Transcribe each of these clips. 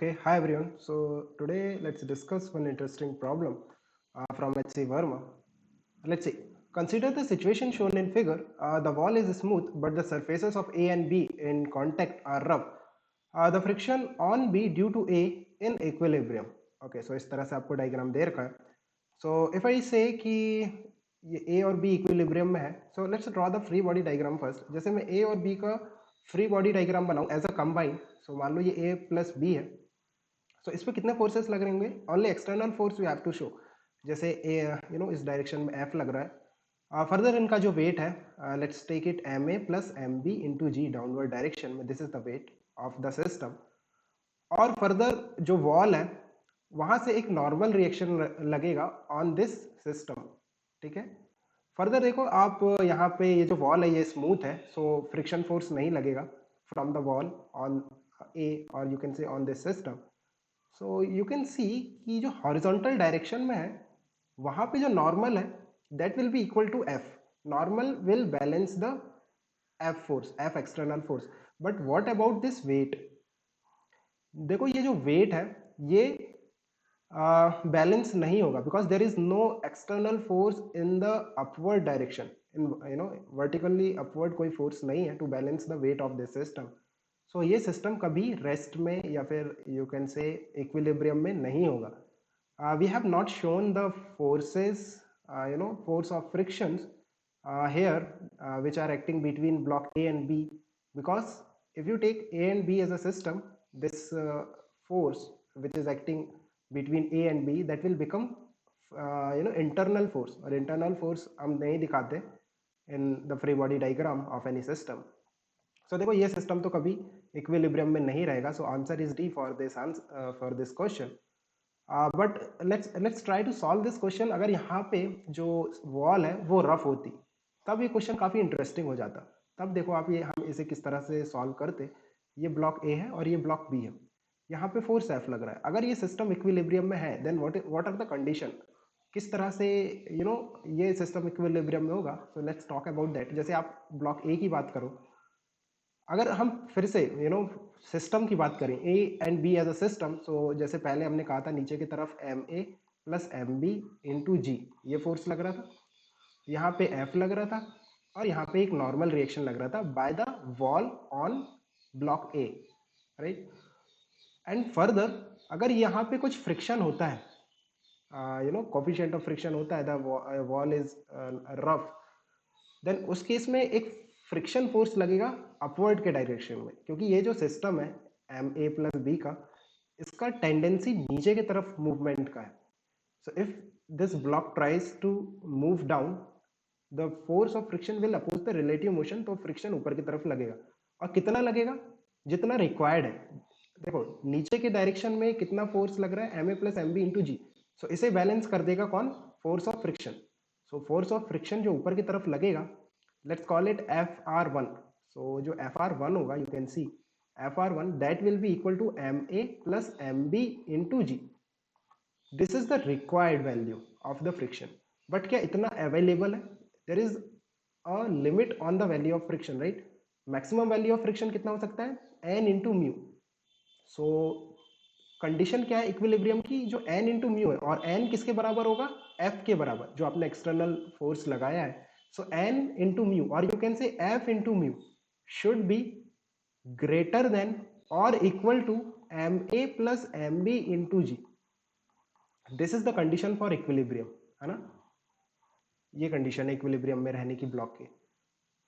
Okay, hi everyone. So today let's discuss one interesting problem from H.C. Verma. Let's see. Consider the situation shown in figure. The wall is smooth, but the surfaces of A and B in contact are rough. The friction on B due to A in equilibrium. Okay, so इस तरह से आपको diagram दे रखा है. So if I say कि ये A और B equilibrium में है, so let's draw the free body diagram first. जैसे मैं A और B का फ्री बॉडी डायग्राम बनाऊं एज अ कंबाइन, सो मान लो ये A प्लस B है. सो इस पे कितने फोर्सेस लग रहे होंगे? Only external force we have to show. जैसे इस डायरेक्शन में F लग रहा है. फर्दर इनका जो वेट है, let's take it MA plus MB into g downward direction में. This is the weight of the system. और फर्दर जो वॉल है वहां से एक नॉर्मल रिएक्शन लगेगा ऑन दिस सिस्टम. ठीक है. फर्दर देखो आप यहाँ पे ये जो वॉल है ये स्मूथ है, सो फ्रिक्शन फोर्स नहीं लगेगा फ्रॉम द वॉल ऑन ए और यू कैन से on this system. So you can सी कि जो हॉरिजॉन्टल डायरेक्शन में है वहां पे जो नॉर्मल है that will be equal to F. Normal will balance the F force, F external force. But what about this weight? देखो ये जो वेट है ये बैलेंस नहीं होगा because there is no external force in the upward direction. In vertically upward कोई force नहीं है to balance the weight of this system. So ये सिस्टम कभी रेस्ट में या फिर यू कैन से इक्विलिब्रियम में नहीं होगा. We have not shown the forces, force of frictions here which are acting between block A and B, because if you take A and B as a system, this force which is acting between A and B that will become internal force. और internal force हम नहीं दिखाते in the free body diagram of any system. So देखो ये system तो कभी equilibrium में नहीं रहेगा. So answer is D for this question. But let's try to solve this question. अगर यहाँ पे जो वॉल है वो रफ होती तब ये क्वेश्चन काफ़ी इंटरेस्टिंग हो जाता. तब देखो आप ये हम इसे किस तरह से सॉल्व करते. ये ब्लॉक ए है और ये ब्लॉक बी है. यहाँ पे फोर्स एफ लग रहा है. अगर ये सिस्टम इक्विलिब्रियम में है then what are the condition? किस तरह से ये सिस्टम इक्विलिब्रियम में होगा? So let's talk about that. जैसे आप ब्लॉक ए की बात करो, अगर हम फिर से सिस्टम की बात करें A and B as a system, so जैसे पहले हमने कहा था नीचे की तरफ M A plus M B into g ये फोर्स लग रहा था. यहाँ पे एफ लग रहा था और यहाँ पे एक नॉर्मल रिएक्शन लग रहा था bye the wall on block A, right. And further अगर यहाँ पे कुछ फ्रिक्शन होता है, कोफिशिएंट ऑफ फ्रिक्शन होता है, the wall is rough, then उस केस में एक फ्रिक्शन फोर्स लगेगा अपवर्ड के डायरेक्शन में. क्योंकि ये जो सिस्टम है एम ए प्लस बी का, इसका टेंडेंसी नीचे की तरफ मूवमेंट का है. So if this block tries to move down, the force of friction will oppose the relative motion. तो फ्रिक्शन ऊपर की तरफ लगेगा. और कितना लगेगा? जितना रिक्वायर्ड है. देखो नीचे के डायरेक्शन में कितना फोर्स लग रहा है? M A plus M B into g. So इसे बैलेंस कर देगा कौन? Force of friction. So force of friction जो ऊपर की तरफ लगेगा, let's call it F R one. So जो एफ आर वन होगा, you can see F R one that will be equal to M A plus M B into g. This is the required value of the friction. But क्या इतना available है? There is a limit on the value of friction, right. Maximum value of friction कितना हो सकता है? N into mu. So condition क्या है equilibrium की? जो एन इंटू म्यू है, और एन किसके बराबर होगा? एफ के बराबर, जो आपने एक्सटर्नल फोर्स लगाया है. सो एन इंटू म्यू, और you can say F into mu should be greater than और equal to M A plus M B into g. This is the condition for equilibrium, है ना. ये condition है equilibrium में रहने की block के.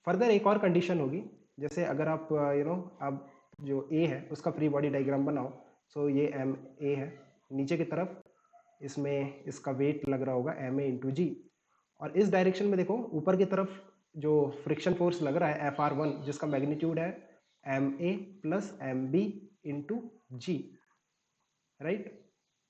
फर्दर एक और कंडीशन होगी. जैसे अगर आप अब जो ए है उसका फ्री बॉडी डायग्राम बनाओ. सो ये एम ए है, नीचे की तरफ इसमें इसका वेट लग रहा होगा एम ए इंटू जी. और इस डायरेक्शन में देखो ऊपर की तरफ जो फ्रिक्शन फोर्स लग रहा है एफ आर वन, जिसका मैग्नीट्यूड है M A plus M B into G, right.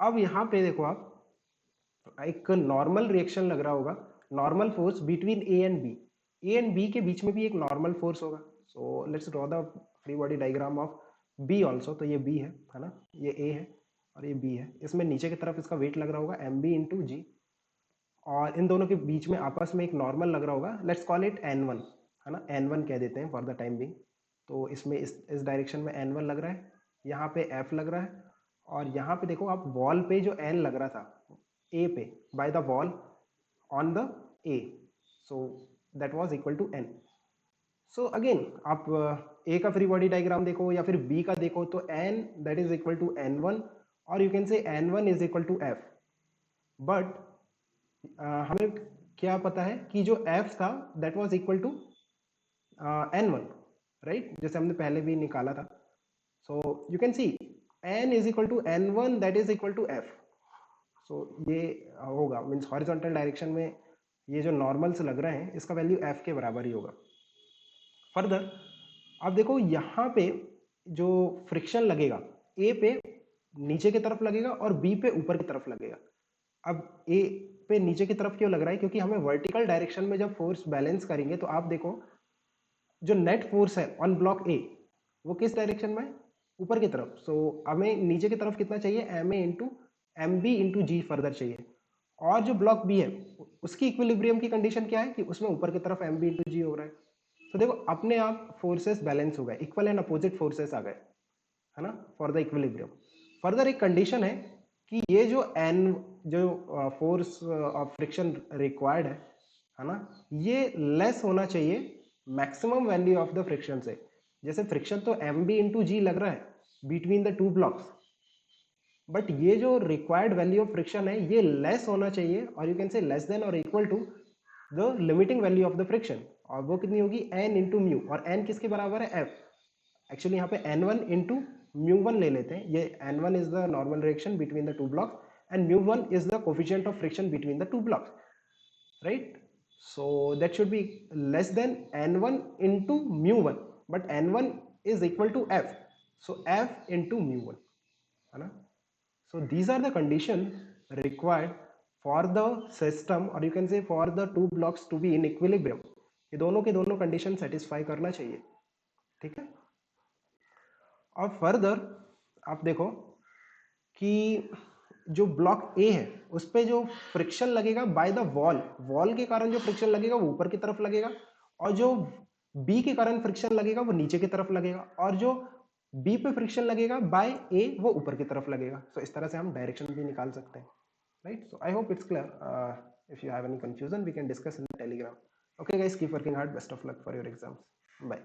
अब यहाँ पे देखो आप एक नॉर्मल रिएक्शन लग रहा होगा, normal force between A and B. A and B के बीच में भी एक नॉर्मल फोर्स होगा. So let's draw the free body diagram of B also. तो ये बी है ना, ये ए है और ये बी है. इसमें नीचे की तरफ इसका वेट लग रहा होगा एम बी इंटू जी, और इन दोनों के बीच में आपस में एक नॉर्मल लग रहा होगा. Let's call it N one, है ना. एन वन कह देते हैं फॉर द टाइम बिंग. तो इसमें इस डायरेक्शन में एन वन लग रहा है, यहाँ पे एफ लग रहा है, और यहाँ पे देखो आप वॉल पे जो एन लग रहा था ए पे by the wall on the A, so that was equal to N. So again आप ए का फ्री बॉडी डायग्राम देखो या फिर बी का देखो तो N that is equal to N one, और you can say N one is equal to F. But हमें क्या पता है कि जो एफ था that was equal to N one, right, जैसे हमने पहले भी निकाला था। So you can see N is equal to N one that is equal to F. So ये होगा मीन्स हॉरिजॉन्टल डायरेक्शन में ये जो नॉर्मल्स लग रहे हैं इसका वैल्यू एफ के बराबर ही होगा। फर्दर अब देखो यहाँ पे जो फ्रिक्शन लगेगा ए पे नीचे की तरफ लगेगा और बी पे ऊपर की तरफ लगेगा। अब ए पे नीचे की तरफ क्यों लग रहा है, क्योंकि हमें वर्टिकल डायरेक्शन में जब फोर्स बैलेंस करेंगे तो आप देखो जो नेट फोर्स है ऑन ब्लॉक ए वो किस डायरेक्शन में, ऊपर की तरफ। सो हमें नीचे की तरफ कितना चाहिए, M A into M B into G further चाहिए। और जो ब्लॉक बी है उसकी इक्विलिब्रियम की कंडीशन क्या है कि उसमें ऊपर की तरफ एम बी इंटू जी हो रहा है। तो देखो अपने आप फोर्सेस बैलेंस हो गए, इक्वल एंड अपोजिट फोर्सेस आ गए, है ना, फॉर द इक्विलिब्रियम। फर्दर एक कंडीशन है कि ये जो एन जो फोर्स ऑफ फ्रिक्शन रिक्वायर्ड है ना, ये लेस होना चाहिए maximum value of the friction से। जैसे फ्रिक्शन तो एम बी इंटू जी लग रहा है between the two blocks, but ये जो रिक्वायर्ड वैल्यू ऑफ फ्रिक्शन है ये लेस होना चाहिए, और you can say less than और equal to the limiting value of the friction. और वो कितनी होगी, एन इंटू म्यू, और एन किसके बराबर है, एफ। एक्चुअली यहाँ पे N one into mu one ले लेते हैं, ये N one is the normal reaction between the two blocks and mu one is the coefficient of friction between the two blocks, right? So that should be less than n1 into mu1, but n1 is equal to f, so f into mu1, है ना। So these are the conditions required for the system, or you can say for the two blocks to be in equilibrium। ये दोनों के दोनों condition satisfy करना चाहिए, ठीक है। और फर्दर आप देखो कि जो ब्लॉक ए है उस पे जो फ्रिक्शन लगेगा बाय द वॉल, वॉल के कारण जो फ्रिक्शन लगेगा वो ऊपर की तरफ लगेगा, और जो बी के कारण फ्रिक्शन लगेगा वो नीचे की तरफ लगेगा, और जो बी पे फ्रिक्शन लगेगा बाय ए वो ऊपर की तरफ लगेगा। सो इस तरह से हम डायरेक्शन भी निकाल सकते हैं, right. So I hope it's clear. If you have any confusion we can discuss in the Telegram. Okay guys, keep working hard, best of luck for your exams, bye.